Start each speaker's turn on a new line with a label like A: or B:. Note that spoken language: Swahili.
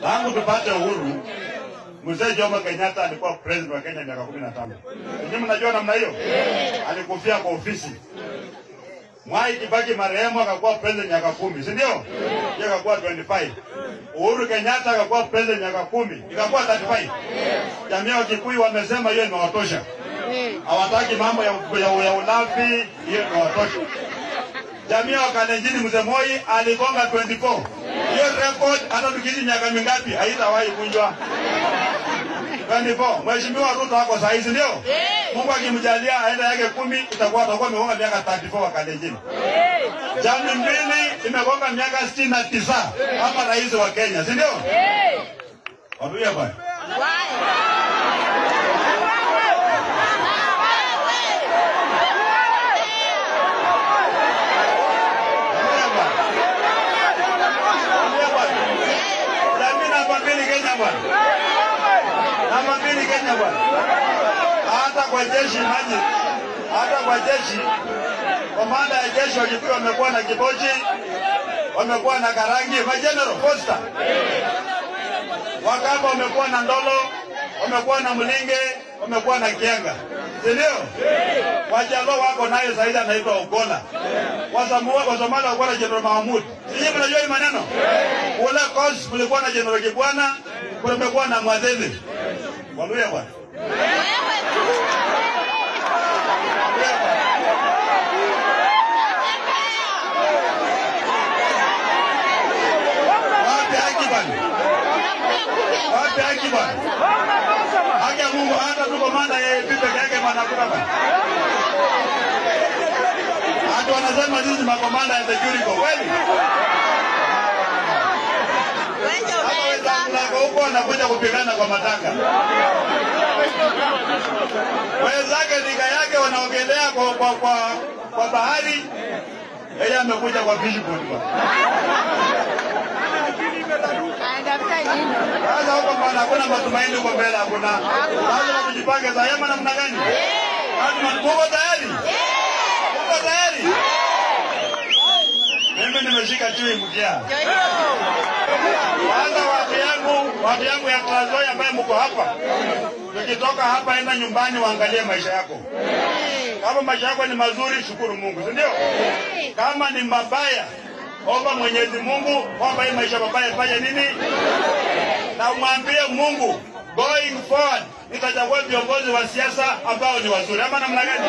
A: Tangu tupate uhuru, Mzee Jomo Kenyatta alikuwa president wa Kenya miaka 15. Ninyi mnajua namna hiyo? Alikufia kwa ofisi. Mwai Kibaki marehemu akakuwa president miaka 10, si ndio? Yeye akakuwa 25. Uhuru Kenyatta akakuwa president miaka 10, ikakuwa 35. Jamii ya Kikuyu wamesema hiyo imewatosha. Hawataki mambo ya ulafi, hiyo imewatosha. Jamii ya Kalenjin Mzee Moi aligonga 24. Hiyo record hata tukizi miaka mingapi haitawahi kunjwa. 24. Mheshimiwa Ruto wako saa hizi ndio? Mungu akimjalia aende yake 10 atakuwa amegonga miaka 34 wa Kalenjin. Jamii mbili imegonga miaka 69 hapa rais wa Kenya, si ndio? Waduya bwana. Kenya bwana. Hata kwa jeshi maji, hata kwa jeshi, komanda ya jeshi Wakikuyu wamekuwa na Kibochi, wamekuwa na Karangi, majenerali Foster. Wakamba wamekuwa na Ndolo, wamekuwa na Mlinge, wamekuwa na Kianga. Ndio? Wajalo wako naye zaidi anaitwa Ogola. Wasomali wako na General Mahmud. Sisi mnajua hii maneno? Ule cause kulikuwa na General Kibwana, kulikuwa na Mwadhele. Waluya bwana. Wapi haki bwana? Haki ya Mungu hata tu komanda yeye peke yake manakuta bwana. Hata wanasema sisi makomanda ya security kweli. Huko anakuja kupigana kwa matanga. Wenzake liga yake wanaogelea kwa bahari. Yeye amekuja kwa fishboat bwana. Sasa huko bwana hakuna matumaini huko mbele hakuna. Lazima tujipange zayema namna gani? Lazima tuko tayari. Tuko tayari. Mimi nimeshika chui mkia. Kwanza watu yangu ya Trans Nzoia ambaye mko hapa. Tukitoka hapa enda nyumbani waangalie maisha yako. Kama maisha yako ni mazuri shukuru Mungu, si ndio? Kama ni mabaya omba Mwenyezi Mungu kwamba hii maisha mabaya fanya nini? Na umwambie Mungu going forward nitachagua viongozi wa siasa ambao ni wazuri. Ama namna gani?